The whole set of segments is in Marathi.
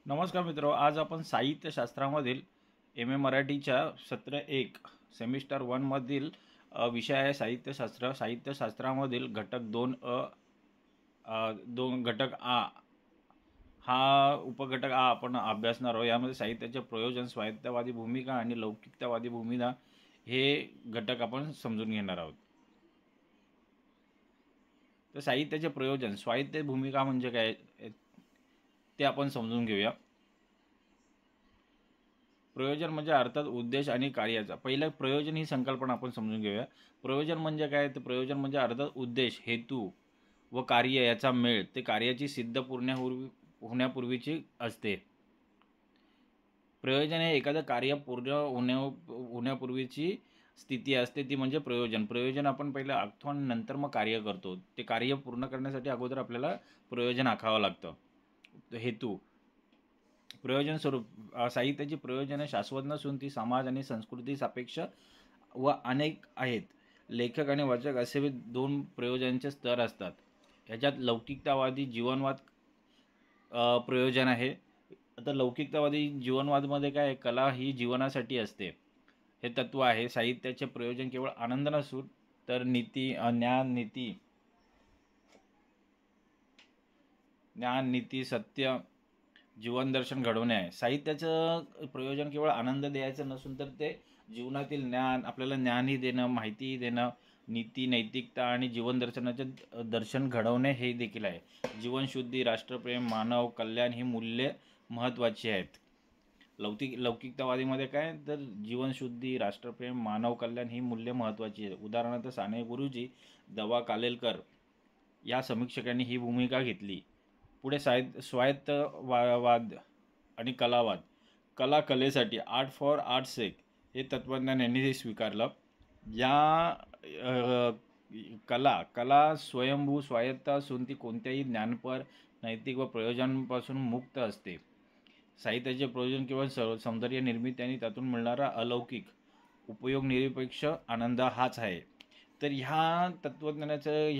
नमस्कार मित्रो, आज आपण साहित्यशास्त्रामधील एम ए मराठीच्या सत्र 1 सेमिस्टर 1 मधील विषय आहे साहित्यशास्त्र. साहित्यशास्त्रामधील घटक 2 घटक आ हा उपघटक आ आपण अभ्यासणार आहोत. यामध्ये साहित्याचे प्रयोजन, स्वायत्तवादी भूमिका आणि लौकिकतावादी भूमिका हे घटक आपण समजून घेणार आहोत. तर साहित्याचे प्रयोजन, स्वायत्त भूमिका म्हणजे काय ते आपण समजून घेऊया. प्रयोजन म्हणजे अर्थात उद्देश आणि कार्याचा. पहिलं प्रयोजन ही संकल्पना आपण समजून घेऊया. प्रयोजन म्हणजे काय? तर प्रयोजन म्हणजे अर्थात उद्देश, हेतू व कार्य याचा मेळ ते कार्याची सिद्ध होण्यापूर्वीची असते. प्रयोजन हे एखादं कार्य पूर्ण होण्यापूर्वीची स्थिती असते, ती म्हणजे प्रयोजन. प्रयोजन आपण पहिलं आखतो आणि नंतर मग कार्य करतो. ते कार्य पूर्ण करण्यासाठी अगोदर आपल्याला प्रयोजन आखावं लागतं. हेतू, प्रयोजन स्वरूप. साहित्याची प्रयोजने शाश्वत नसून ती समाज आणि संस्कृती सापेक्ष व अनेक आहेत. लेखक आणि वाचक असे 2 प्रयोजनांचे स्तर असतात. ह्याच्यात लौकिकतावादी जीवनवाद प्रयोजन आहे. आता लौकिकतावादी जीवनवादमध्ये काय, कला ही जीवनासाठी असते हे तत्व आहे. साहित्याचे प्रयोजन केवळ आनंद नसून तर ज्ञान, नीती, सत्य, जीवनदर्शन घडवणे आहे. साहित्याचं प्रयोजन केवळ आनंद द्यायचं नसून तर ते जीवनातील ज्ञान, आपल्याला ज्ञानही देणं, माहितीही देणं, नीती, नैतिकता आणि जीवनदर्शनाचे दर्शन घडवणे हे देखील आहे. जीवनशुद्धी, राष्ट्रप्रेम, मानव कल्याण ही मूल्ये महत्त्वाची आहेत. लौकिकतावादीमध्ये काय, तर जीवनशुद्धी, राष्ट्रप्रेम, मानव कल्याण ही मूल्ये महत्त्वाची आहेत. उदाहरणार्थ साने गुरुजी, दवा कालेलकर या समीक्षकांनी ही भूमिका घेतली. पुढे स्वायत्तवाद आणि कलावाद. कला कलेसाठी, आर्ट फॉर आर्ट's सेक हे तत्त्वज्ञान यांनी स्वीकारलं. कला स्वयंभू स्वायत्त असून ती कोणत्याही ज्ञानपर, नैतिक व प्रयोजनापासून मुक्त असते. साहित्याचे प्रयोजन केवळ सौंदर्य निर्मिती आणि त्यातून मिळणारा अलौकिक उपयोग निरपेक्ष आनंद हाच आहे. तर ह्या तत्त्वज्ञानाचं,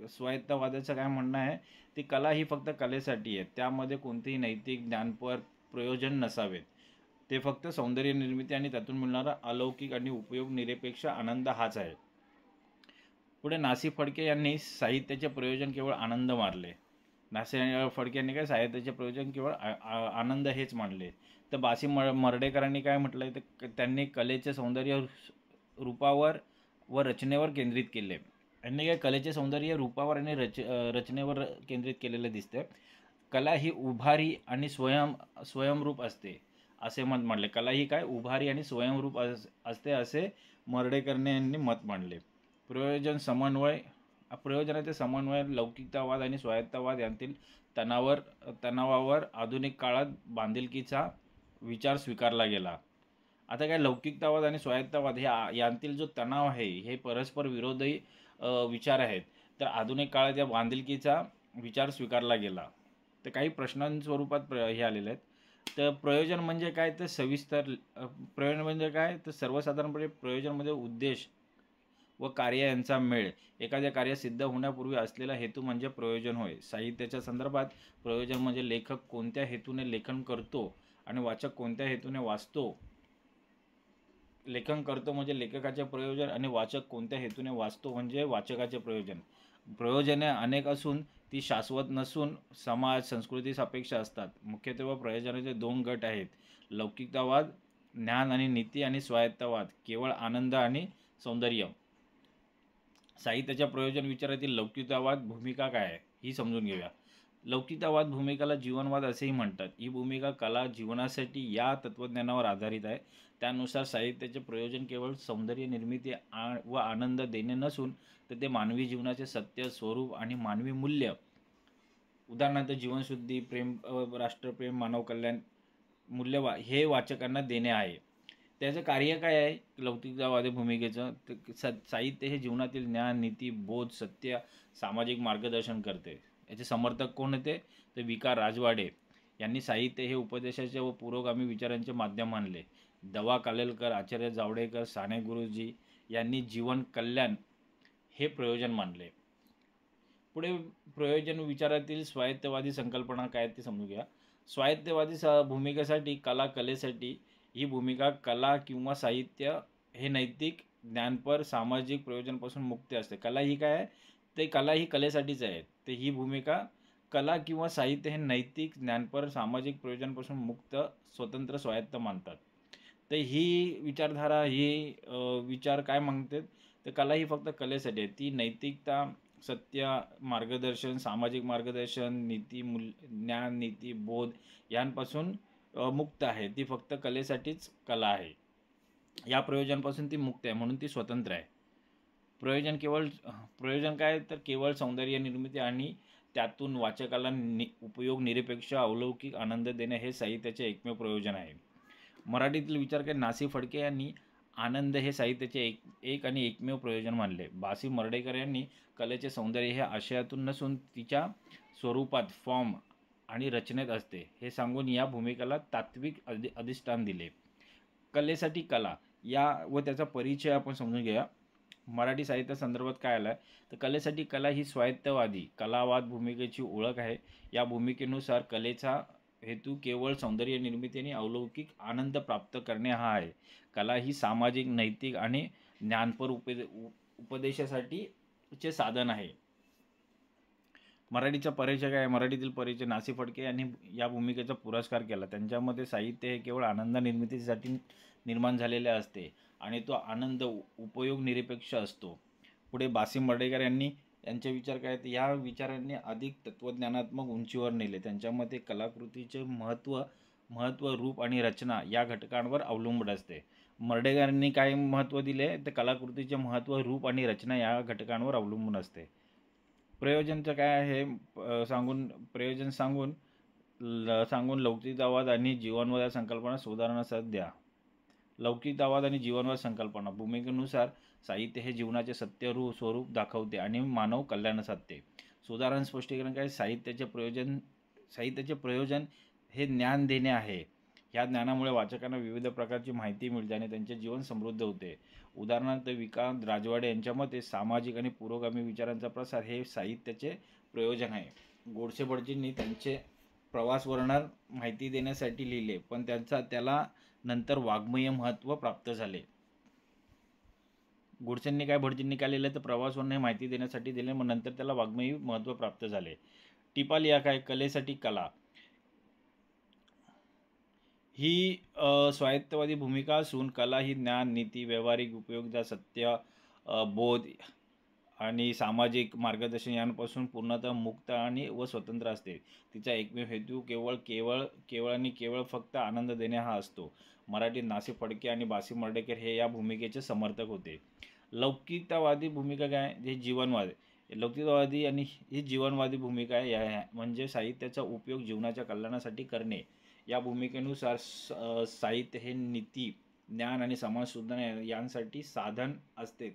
स्वायत्तवादाचं काय म्हणणं आहे, ती कला ही फक्त कलेसाठी आहे. त्यामध्ये कोणतेही नैतिक, ज्ञानपर प्रयोजन नसावेत. ते फक्त सौंदर्य निर्मिती आणि त्यातून मिळणारा अलौकिक आणि उपयोग निरपेक्ष आनंद हाच आहे. पुढे नासी फडके यांनी साहित्याचे प्रयोजन केवळ आनंद मानले. नासी फडके यांनी काय, साहित्याचे प्रयोजन केवळ आनंद हेच मानले. तर बासी मर्ढेकरांनी काय म्हटलंय, तर त्यांनी कलेचे सौंदर्य रूपावर व रचनेवर केंद्रित केले. यांनी काय, कलेचे सौंदर्य रूपावर आणि रचनेवर केंद्रित केलेले दिसते. कला ही उभारी आणि स्वयंरूप असते असे मत मांडले. कला ही काय, उभारी आणि स्वयंरूप असते असे मर्ढेकरांनी यांनी मत मांडले. प्रयोजनाचे समन्वय, लौकिकतावाद आणि स्वायत्तवाद यांतील तणावावर आधुनिक काळात बांधिलकीचा विचार स्वीकारला गेला. आता काय, लौकिकतावाद आणि स्वायत्तवाद यांतील जो तणाव आहे हे परस्पर विरोधी विचार आहेत. तर आधुनिक काळात या बांधिलकीचा विचार स्वीकारला गेला. तर काही प्रश्नांस्वरूपात हे आलेले आहेत. तर प्रयोजन म्हणजे काय, तर सविस्तर. प्रयोजन म्हणजे काय, तर सर्वसाधारणपणे प्रयोजन म्हणजे उद्देश व कार्य यांचा मेळ. एखाद्या कार्य सिद्ध होण्यापूर्वी असलेला हेतू म्हणजे प्रयोजन होय. साहित्याच्या संदर्भात प्रयोजन म्हणजे लेखक कोणत्या हेतूने लेखन करतो आणि वाचक कोणत्या हेतूने वाचतो. लेखन करतो म्हणजे लेखकाचे प्रयोजन आणि वाचक कोणत्या हेतूने वाचतो म्हणजे वाचकाचे प्रयोजन. प्रयोजने अनेक असून ती शाश्वत नसून समाज, संस्कृती सापेक्ष असतात. मुख्यत्वे प्रयोजनाचे 2 गट आहेत: लौकिकतावाद, ज्ञान आणि नीती, आणि स्वायत्तवाद, केवळ आनंद आणि सौंदर्य. साहित्याच्या प्रयोजन विचारातील लौकिकतावाद भूमिका काय आहे ही समजून घेऊया. लौकिकतावाद भूमिकाला जीवनवाद असेही म्हणतात. ही भूमिका कला जीवनासाठी या तत्त्वज्ञानावर आधारित आहे. त्यानुसार साहित्याचे प्रयोजन केवळ सौंदर्य निर्मिती व आनंद देणे नसून तर ते मानवी जीवनाचे सत्य, स्वरूप आणि मानवी मूल्य, उदाहरणार्थ जीवनशुद्धी, राष्ट्रप्रेम, मानव कल्याण मूल्य हे वाचकांना देणे आहे. त्याचं कार्य काय आहे लौकिकतावादी भूमिकेचं, तर साहित्य हे जीवनातील ज्ञान, नीती, बोध, सत्य, सामाजिक मार्गदर्शन करते. याचे समर्थक कोण होते, तर विका राजवाडे यांनी साहित्य हे उपदेशाचे व पुरोगामी विचारांचे माध्यम मानले. दवा कालेलकर, आचार्य जावडेकर, साने गुरुजी यांनी जीवन कल्याण हे प्रयोजन मानले. पुढे प्रयोजन विचारातील स्वायत्तवादी संकल्पना काय ते समजून घ्या. स्वायत्तवादी भूमिकेसाठी कलेसाठी ही भूमिका कला किंवा साहित्य हे नैतिक, ज्ञानपर, सामाजिक प्रयोजनापासून मुक्त असते. कला ही काय आहे? ते कला ही कलेसाठीच आहे. ते ही भूमिका कला किंवा साहित्य हे नैतिक, ज्ञानपर, सामाजिक प्रयोजनापासून मुक्त, स्वतंत्र, स्वायत्त मानतात. तर ही विचारधारा विचार काय मागतात? तर कला ही फक्त कलेसाठी आहे. ती नैतिकता, सत्य, मार्गदर्शन, सामाजिक मार्गदर्शन, ज्ञान, नीती, बोध यांपासून मुक्त आहे. ती फक्त कलेसाठीच कला आहे. या प्रयोजनापासून ती मुक्त आहे, म्हणून ती स्वतंत्र आहे. प्रयोजन काय? तर केवळ सौंदर्य निर्मिती आणि त्यातून वाचकाला उपयोग, निरपेक्ष, अलौकिक आनंद देणे हे साहित्याचे एकमेव प्रयोजन आहे. मराठीतील विचारक नासी फडके यांनी आनंद हे साहित्याचे एक आणि एकमेव प्रयोजन मानले. बासी मर्ढेकर यांनी कलेचे सौंदर्य हे आशयातून नसून तिच्या स्वरूपात, फॉर्म आणि रचनेत असते हे सांगून या भूमिकेला तात्विक अधिष्ठान दिले. कलेसाठी कला व त्याचा परिचय आपण समजून घेऊया. मराठी साहित्य संदर्भात काय आलं आहे? तर कलेसाठी कला ही स्वायत्तवादी कलावाद भूमिकेची ओळख आहे. या भूमिकेनुसार कलेचा हेतू केवळ सौंदर्य निर्मिती आणि अलौकिक आनंद प्राप्त करणे हा आहे. कला ही सामाजिक, नैतिक आणि ज्ञानपर उपदेशासाठीचे साधन आहे. मराठीचा परिचय काय? मराठीतील परिचय नासी फडके यांनी या भूमिकेचा पुरस्कार केला. त्यांच्यामध्ये साहित्य हे केवळ आनंद निर्मितीसाठी निर्माण झालेले असते आणि तो आनंद उपयोग निरपेक्ष असतो. पुढे बासी मर्ढेकर यांचे विचार काय? तर या विचारांनी अधिक तत्त्वज्ञानात्मक उंचीवर नेले. त्यांच्या मते कलाकृतीचे महत्त्व रूप आणि रचना या घटकांवर अवलंबून असते. मर्ढेकरांनी काय महत्त्व दिले? तर कलाकृतीचे महत्त्व, रूप आणि रचना या घटकांवर अवलंबून असते. प्रयोजनचं काय आहे प्रयोजन सांगून लौकिकतावाद आणि जीवनवाद या संकल्पना सुधारण्यास द्या. लौकिकतावाद आणि जीवनवाद संकल्पना भूमिकेनुसार साहित्य हे जीवनाचे सत्य स्वरूप दाखवते आणि मानव कल्याण साधते. सुधारण स्पष्टीकरण काय? साहित्याचे प्रयोजन हे ज्ञान देणे आहे. ह्या ज्ञानामुळे वाचकांना विविध प्रकारची माहिती मिळते आणि त्यांचे जीवन समृद्ध होते. उदाहरणार्थ विकांत राजवाडे यांच्या मते सामाजिक आणि पुरोगामी विचारांचा प्रसार हे साहित्याचे प्रयोजन आहे. गोडसे भटजींनी त्यांचे प्रवास वर्णन माहिती देण्यासाठी लिहिले, पण त्याला नंतर वाङ्मयीन महत्त्व प्राप्त झाले. भटजींनी काय लिहिलं? तर प्रवास वर्णन हे माहिती देण्यासाठी दिले, मग नंतर त्याला वाङ्मयीन महत्त्व प्राप्त झाले. टिपा लिहा काय? कलेसाठी कला ही स्वायत्तवादी भूमिका असून कला ही ज्ञान, नीती, व्यावहारिक उपयोगिता, सत्य, बोध आणि सामाजिक मार्गदर्शन यांपासून पूर्णतः मुक्त व स्वतंत्र असते. तिचा एकमेव हेतू केवळ फक्त आनंद देणे हा असतो. मराठीत नासी फडके आणि बासी मर्ढेकर हे या भूमिकेचे समर्थक होते. लौकिकतावादी भूमिका काय? हे जीवनवाद. लौकिकवादी आणि ही जीवनवादी भूमिका आहे, म्हणजे साहित्याचा उपयोग जीवनाच्या कल्याणासाठी करणे. या भूमिकेनुसार साहित्य हे नीती, ज्ञान आणि समाज सुधारणा यांसाठी साधन असते.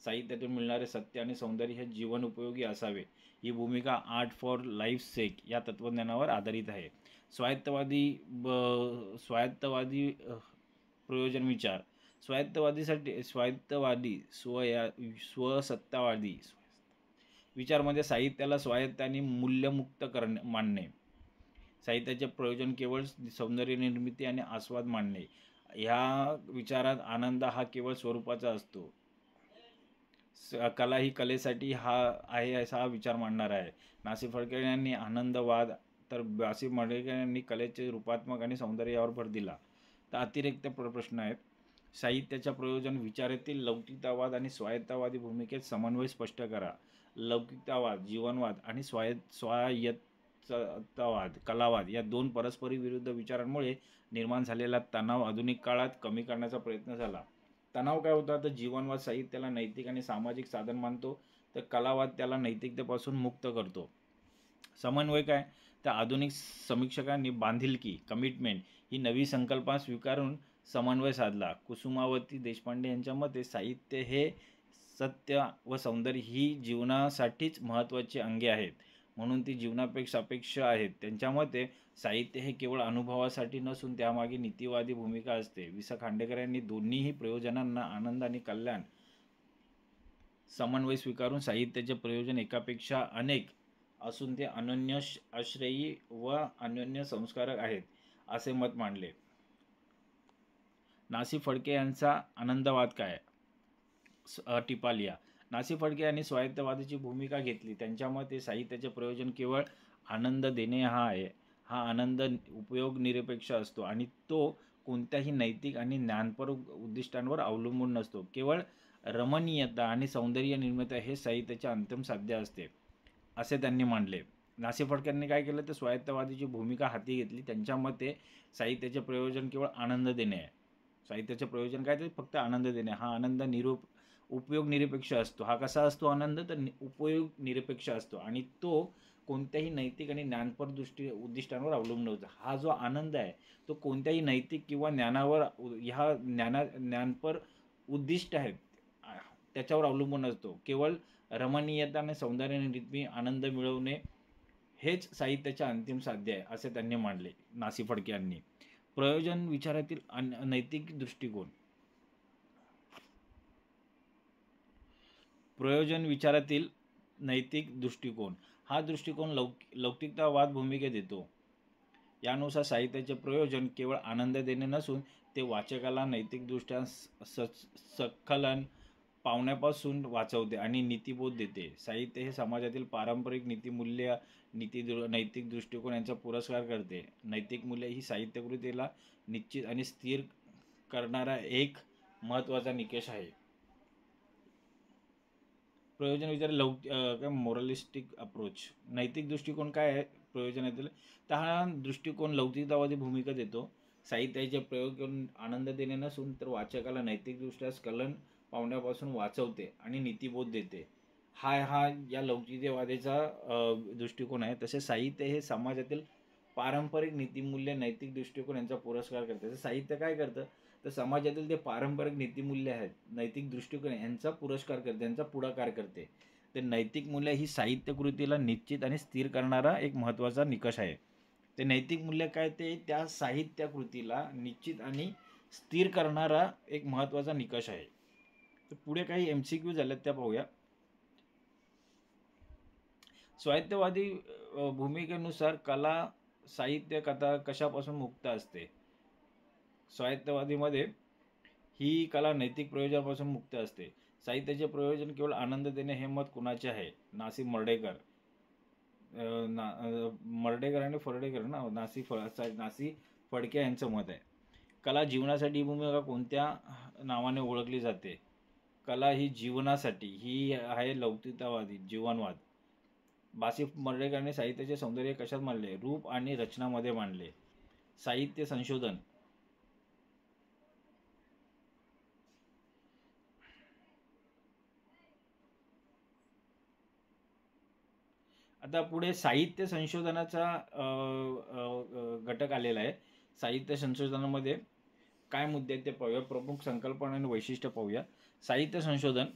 साहित्यातून मिळणारे सत्य आणि सौंदर्य हे जीवन उपयोगी असावे. ही भूमिका आर्ट फॉर लाईफ सेक या तत्त्वज्ञानावर आधारित आहे. स्वायत्तवादी प्रयोजन विचार. स्वसत्तावादी विचार साहित्याला स्वायत्त आणि मूल्यमुक्त मानणे. साहित्याचे प्रयोजन केवळ सौंदर्य निर्मिती आणि आस्वाद मानणे. ह्या विचारात आनंद हा केवळ स्वरूपाचा असतो. कला ही कलेसाठी आहे असा हा विचार मांडणार आहे. नासी फडके यांनी आनंदवाद, तर बासी मर्ढेकर यांनी कलेचे रूपात्मक आणि सौंदर्य यावर भर दिला. तर अतिरिक्त प्रश्न आहेत. साहित्याच्या प्रयोजन विचारातील लौकिकतावाद आणि स्वायत्तवादी भूमिकेत समन्वय स्पष्ट करा. लौकिकतावाद, जीवनवाद आणि स्वायत्तवाद, कलावाद या दोन परस्परी विरुद्ध विचारांमुळे निर्माण झालेला तणाव आधुनिक काळात कमी करण्याचा प्रयत्न झाला. तणाव काय होता? तर जीवनवाद साहित्याला नैतिक आणि सामाजिक साधन मानतो, तर कलावाद त्याला नैतिकतेपासून मुक्त करतो. समन्वय काय? तर आधुनिक समीक्षकांनी बांधिलकी, कमिटमेंट ही नवी संकल्पना स्वीकारून समन्वय साधला. कुसुमावती देशपांडे यांच्या मते साहित्य हे सत्य व सौंदर्य ही जीवनासाठीच महत्त्वाची अंगे आहेत, म्हणून ती जीवनापेक्षा अपेक्षा आहेत. त्यांच्या मते साहित्य हे केवळ अनुभवासाठी नसून त्यामागे नीतिवादी भूमिका असते. वि. स. खांडेकर यांनी दोन्हीही प्रयोजनांना आनंद आणि कल्याण समन्वय स्वीकारून साहित्याचे प्रयोजन एकापेक्षा अनेक असून ते अनन्य आश्रयी व अनन्य संस्कारक आहेत असे मत मांडले. नासी फडके यांचा आनंदवाद काय? टिपा लिहा. नासी फडके यांनी स्वायत्तवादाची भूमिका घेतली. त्यांच्या मते साहित्याचे प्रयोजन केवळ आनंद देणे हा आहे. हा आनंद उपयोग निरपेक्ष असतो आणि तो कोणत्याही नैतिक आणि ज्ञानपर उद्दिष्टांवर अवलंबून नसतो. केवळ रमणीयता आणि सौंदर्य निर्मिती हे साहित्याचे अंतिम साध्य असते असे त्यांनी मांडले. नासी फडक्यांनी काय केलं तर स्वायत्तवादाची भूमिका हाती घेतली. त्यांच्या मते साहित्याचे प्रयोजन केवळ आनंद देणे आहे. साहित्याचे प्रयोजन काय ते फक्त आनंद देणे. हा आनंद उपयोग निरपेक्ष असतो. हा कसा असतो आनंद तर उपयोग निरपेक्ष असतो आणि तो कोणत्याही नैतिक आणि ज्ञानपर उद्दिष्टांवर अवलंबून होतो. हा जो आनंद आहे तो कोणत्याही नैतिक किंवा ज्ञानावर ह्या ज्ञानपर उद्दिष्ट आहेत त्याच्यावर अवलंबून असतो. केवळ रमणीयता आणि सौंदर्य निर्मिती आनंद मिळवणे हेच साहित्याचे अंतिम साध्य आहे असे त्यांनी मांडले नासी फडके यांनी. प्रयोजन विचारातील नैतिक दृष्टिकोन. प्रयोजन विचारातील नैतिक दृष्टिकोन हा दृष्टिकोन लौकिकतावाद भूमिका देतो. यानुसार साहित्याचे प्रयोजन केवळ आनंद देणे नसून ते वाचकाला नैतिकदृष्ट्या स्खलन पावण्यापासून वाचवते आणि नीतिबोध देते. साहित्य हे समाजातील पारंपरिक नीतिमूल्य नैतिक दृष्टिकोन यांचा पुरस्कार करते. नैतिक मूल्य ही साहित्यकृतीला निश्चित आणि स्थिर करणारा एक महत्त्वाचा निकष आहे. प्रयोजन विचार मोरलिस्टिक अप्रोच. नैतिक दृष्टिकोन काय आहे प्रयोजनातील तर हा दृष्टिकोन लौकिकतावादी भूमिका देतो. साहित्याचे प्रयोग करून आनंद देणे नसून तर वाचकाला नैतिकदृष्ट्या स्खलन पावण्यापासून वाचवते आणि नीतिबोध देते. हा या लौकिकवादाचा दृष्टिकोन आहे. तसे साहित्य हे समाजातील पारंपरिक नीतिमूल्य नैतिक दृष्टिकोन यांचा पुरस्कार करते. तसं साहित्य काय करतं तर समाजातील ते पारंपरिक नीतिमूल्य आहेत नैतिक दृष्टिकोन यांचा पुरस्कार करते, यांचा पुढाकार करते. ते नैतिक मूल्य ही साहित्य कृतीला निश्चित आणि स्थिर करणारा एक महत्त्वाचा निकष आहे. ते नैतिक मूल्य काय ते त्या साहित्य कृतीला निश्चित आणि स्थिर करणारा एक महत्त्वाचा निकष आहे. तर पुढे काही MCQ झाल्यात त्या पाहूया. स्वायत्तवादी भूमिकेनुसार कला साहित्य कथा कशापासून मुक्त असते. स्वायत्तवादीमध्ये ही कला नैतिक प्रयोजनापासून मुक्त असते. साहित्याचे प्रयोजन केवळ आनंद देणे हे मत कुणाचे आहे. नासी मर्डेकर आणि फर्डेकर नासी फडके यांचं मत आहे. कला जीवनासाठी ही भूमिका कोणत्या नावाने ओळखली जाते. कला ही जीवनासाठी ही आहे लौकिकतावादी जीवनवाद. बासी मर्डेकरने साहित्याचे सौंदर्य कशात मांडले. रूप आणि रचनामध्ये मांडले. साहित्य संशोधन. आता पुढे साहित्य संशोधनाचा घटक आलेला आहे. साहित्य संशोधनामध्ये काय मुद्दे आहेत ते पाहूया. प्रमुख संकल्पना आणि वैशिष्ट्य पाहूया. साहित्य संशोधन